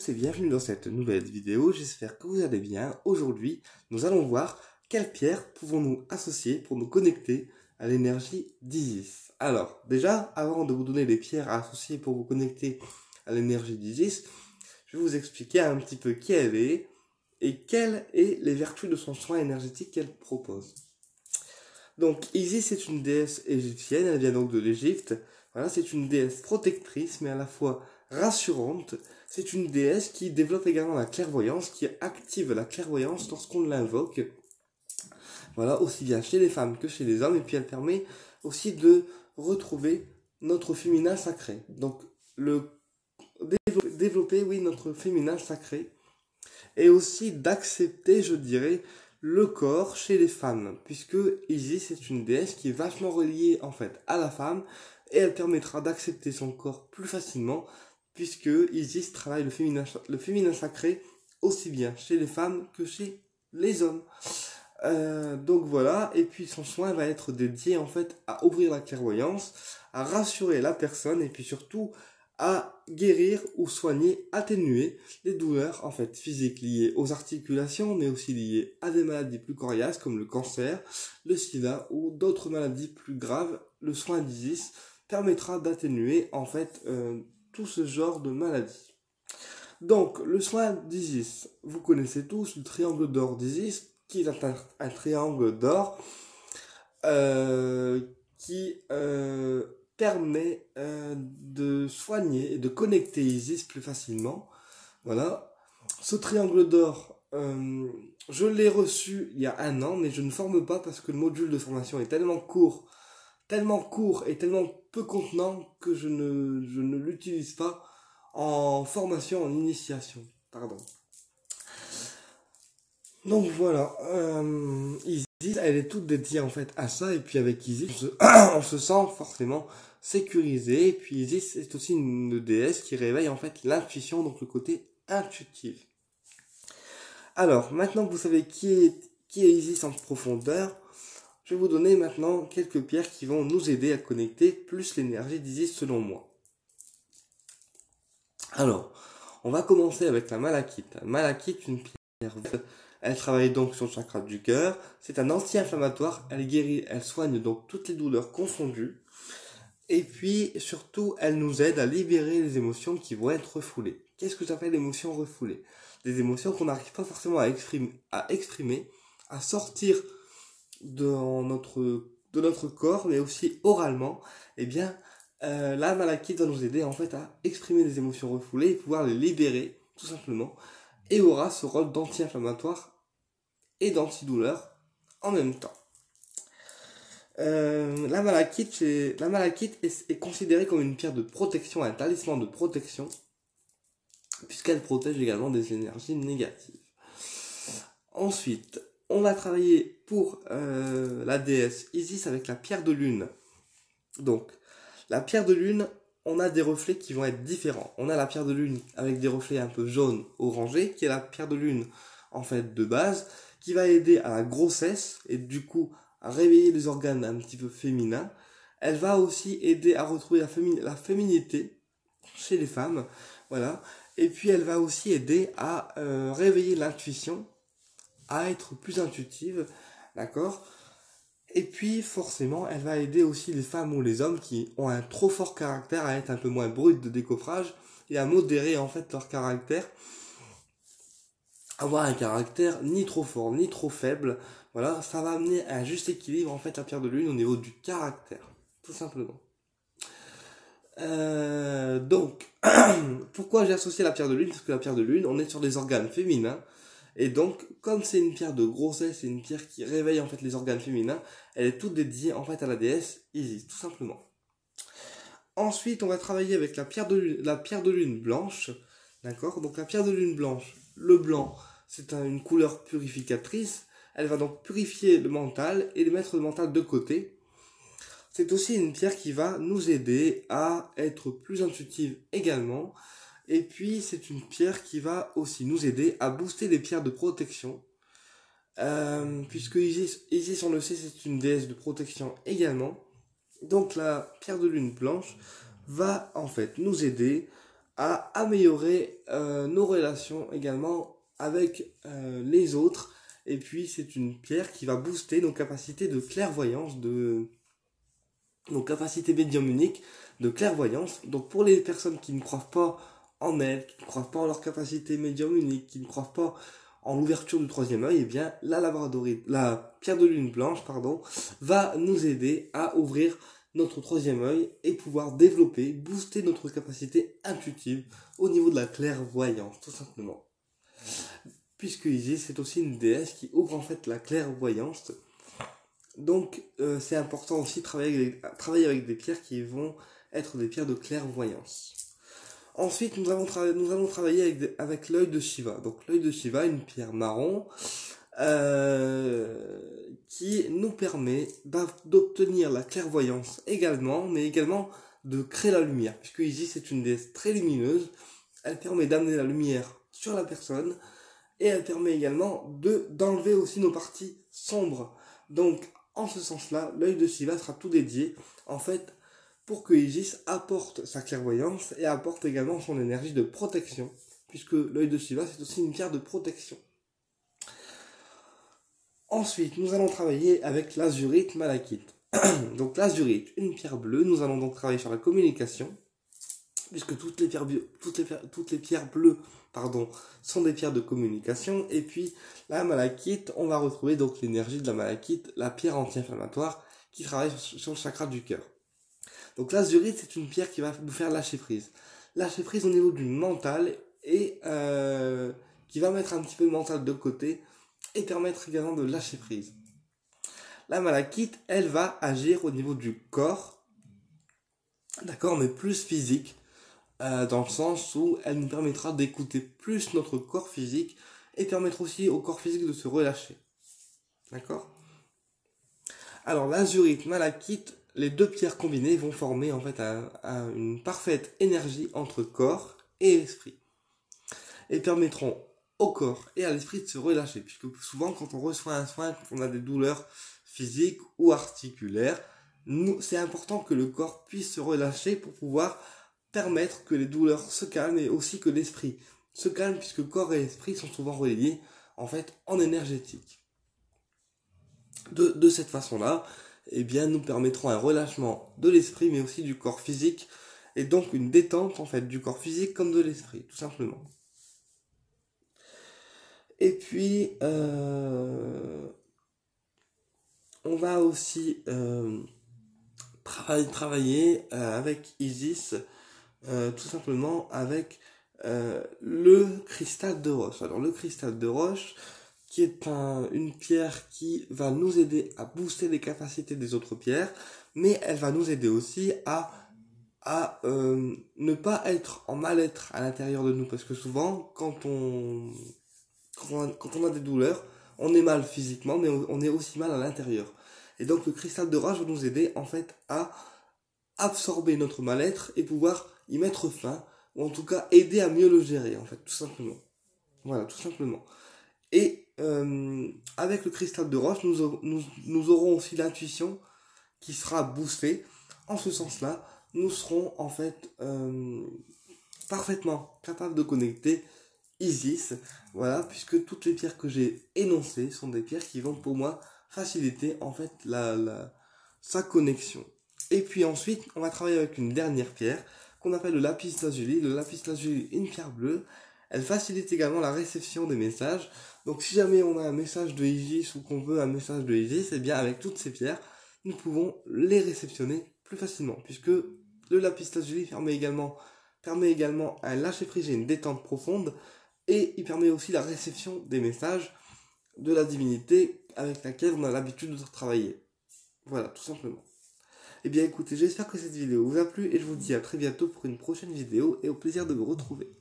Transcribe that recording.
Et bienvenue dans cette nouvelle vidéo, j'espère que vous allez bien. Aujourd'hui, nous allons voir quelles pierres pouvons-nous associer pour nous connecter à l'énergie d'Isis. Alors, déjà, avant de vous donner les pierres à associer pour vous connecter à l'énergie d'Isis, je vais vous expliquer un petit peu qui elle est et quelles sont les vertus de son soin énergétique qu'elle propose. Donc, Isis est une déesse égyptienne, elle vient donc de l'Égypte. Voilà, c'est une déesse protectrice, mais à la fois rassurante. C'est une déesse qui développe également la clairvoyance, qui active la clairvoyance lorsqu'on l'invoque. Voilà, aussi bien chez les femmes que chez les hommes. Et puis elle permet aussi de retrouver notre féminin sacré. Donc, développer, oui, notre féminin sacré. Et aussi d'accepter, je dirais, le corps chez les femmes. Puisque Isis est une déesse qui est vachement reliée, en fait, à la femme. Et elle permettra d'accepter son corps plus facilement, puisque Isis travaille le féminin sacré aussi bien chez les femmes que chez les hommes. Donc voilà, et puis son soin va être dédié en fait à ouvrir la clairvoyance, à rassurer la personne et puis surtout à guérir ou soigner, atténuer les douleurs en fait physiques liées aux articulations, mais aussi liées à des maladies plus coriaces comme le cancer, le sida ou d'autres maladies plus graves. Le soin d'Isis permettra d'atténuer en fait tout ce genre de maladies. Donc le soin d'Isis, vous connaissez tous le triangle d'or d'Isis, qui est un triangle d'or qui permet de soigner et de connecter Isis plus facilement. Voilà. Ce triangle d'or, je l'ai reçu il y a 1 an, mais je ne forme pas parce que le module de formation est tellement court et tellement peu contenant que je ne l'utilise pas en formation, en initiation. Pardon. Donc voilà, Isis, elle est toute dédiée en fait à ça, et puis avec Isis, on se sent forcément sécurisé, et puis Isis est aussi une déesse qui réveille en fait l'intuition, donc le côté intuitif. Alors, maintenant que vous savez qui est Isis en profondeur, je vais vous donner maintenant quelques pierres qui vont nous aider à connecter plus l'énergie d'Isis selon moi. Alors, on va commencer avec la malachite. La malachite, une pierre verte. Elle travaille donc sur le chakra du cœur. C'est un anti-inflammatoire. Elle guérit, elle soigne donc toutes les douleurs confondues. Et puis, surtout, elle nous aide à libérer les émotions qui vont être refoulées. Qu'est-ce que j'appelle émotions refoulées? Des émotions qu'on n'arrive pas forcément à exprimer, à sortir de notre corps, mais aussi oralement. Eh bien, la malachite va nous aider en fait à exprimer des émotions refoulées et pouvoir les libérer, tout simplement. Et aura ce rôle d'anti-inflammatoire et d'antidouleur en même temps. La malachite est considérée comme une pierre de protection, un talisman de protection, puisqu'elle protège également des énergies négatives. Ensuite, on va travailler pour la déesse Isis avec la pierre de lune. Donc, la pierre de lune, on a des reflets qui vont être différents. On a la pierre de lune avec des reflets un peu jaune orangé, qui est la pierre de lune en fait de base, qui va aider à la grossesse et du coup à réveiller les organes un petit peu féminins. Elle va aussi aider à retrouver la féminité chez les femmes, voilà. Et puis elle va aussi aider à réveiller l'intuition, à être plus intuitive, d'accord. Et puis forcément, elle va aider aussi les femmes ou les hommes qui ont un trop fort caractère à être un peu moins brut de décoffrage et à modérer en fait leur caractère. Avoir un caractère ni trop fort ni trop faible. Voilà, ça va amener un juste équilibre en fait la pierre de lune au niveau du caractère, tout simplement. Donc, pourquoi j'ai associé la pierre de lune? Parce que la pierre de lune, on est sur des organes féminins. Et donc, comme c'est une pierre de grossesse, c'est une pierre qui réveille en fait les organes féminins, elle est toute dédiée en fait à la déesse Isis, tout simplement. Ensuite, on va travailler avec la pierre de lune blanche, d'accord. Donc la pierre de lune blanche, le blanc, c'est une couleur purificatrice. Elle va donc purifier le mental et mettre le mental de côté. C'est aussi une pierre qui va nous aider à être plus intuitive également. Et puis, c'est une pierre qui va aussi nous aider à booster les pierres de protection. Puisque Isis, on le sait, c'est une déesse de protection également. Donc, la pierre de lune blanche va en fait nous aider à améliorer nos relations également avec les autres. Et puis c'est une pierre qui va booster nos capacités de clairvoyance, nos capacités médiumniques de clairvoyance. Donc pour les personnes qui ne croient pas en elles, qui ne croient pas en leur capacité médiumnique, qui ne croient pas en l'ouverture du troisième œil, eh bien la labradorite, la pierre de lune blanche, pardon, va nous aider à ouvrir notre troisième œil et pouvoir développer, booster notre capacité intuitive au niveau de la clairvoyance, tout simplement. Puisque Isis, c'est aussi une déesse qui ouvre en fait la clairvoyance. Donc c'est important aussi de travailler avec des pierres qui vont être des pierres de clairvoyance. Ensuite, nous allons travailler avec l'œil de Shiva. Donc l'œil de Shiva, une pierre marron, qui nous permet d'obtenir la clairvoyance également, mais également de créer la lumière. Puisque Isis est une déesse très lumineuse, elle permet d'amener la lumière sur la personne, et elle permet également d'enlever aussi nos parties sombres. Donc, en ce sens-là, l'œil de Shiva sera tout dédié, en fait, pour que Isis apporte sa clairvoyance et apporte également son énergie de protection, puisque l'œil de Shiva, c'est aussi une pierre de protection. Ensuite, nous allons travailler avec l'azurite malachite. Donc l'azurite, une pierre bleue, nous allons donc travailler sur la communication, puisque toutes les pierres bleues, sont des pierres de communication. Et puis la malachite, on va retrouver donc l'énergie de la malachite, la pierre anti-inflammatoire qui travaille sur le chakra du cœur. Donc l'azurite, c'est une pierre qui va nous faire lâcher prise. Lâcher prise au niveau du mental et qui va mettre un petit peu le mental de côté et permettre également de lâcher prise. La malachite, elle va agir au niveau du corps, d'accord, mais plus physique, dans le sens où elle nous permettra d'écouter plus notre corps physique et permettre aussi au corps physique de se relâcher. D'accord ? Alors l'azurite, malachite, les deux pierres combinées vont former en fait une parfaite énergie entre corps et esprit. Et permettront au corps et à l'esprit de se relâcher. Puisque souvent quand on reçoit un soin, quand on a des douleurs physiques ou articulaires, c'est important que le corps puisse se relâcher pour pouvoir permettre que les douleurs se calment et aussi que l'esprit se calme, puisque corps et esprit sont souvent reliés en fait en énergétique. De cette façon-là, eh bien, nous permettrons un relâchement de l'esprit mais aussi du corps physique et donc une détente en fait du corps physique comme de l'esprit, tout simplement. Et puis on va aussi travailler avec Isis, tout simplement avec le cristal de roche. Alors le cristal de roche, qui est une pierre qui va nous aider à booster les capacités des autres pierres, mais elle va nous aider aussi à ne pas être en mal-être à l'intérieur de nous, parce que souvent quand on a des douleurs, on est mal physiquement, mais on est aussi mal à l'intérieur. Et donc le cristal de roche va nous aider en fait à absorber notre mal-être et pouvoir y mettre fin, ou en tout cas aider à mieux le gérer, en fait, tout simplement. Voilà, tout simplement. Et avec le cristal de roche, nous aurons aussi l'intuition qui sera boostée. En ce sens-là, nous serons en fait parfaitement capables de connecter Isis, voilà, puisque toutes les pierres que j'ai énoncées sont des pierres qui vont pour moi faciliter en fait sa connexion. Et puis ensuite, on va travailler avec une dernière pierre qu'on appelle le lapis lazuli. Le lapis lazuli, une pierre bleue, elle facilite également la réception des messages. Donc si jamais on a un message de Isis ou qu'on veut un message de Isis, eh bien avec toutes ces pierres, nous pouvons les réceptionner plus facilement, puisque le lapis lazuli permet également un lâcher prise et une détente profonde, et il permet aussi la réception des messages de la divinité avec laquelle on a l'habitude de travailler. Voilà, tout simplement. Eh bien écoutez, j'espère que cette vidéo vous a plu et je vous dis à très bientôt pour une prochaine vidéo et au plaisir de vous retrouver.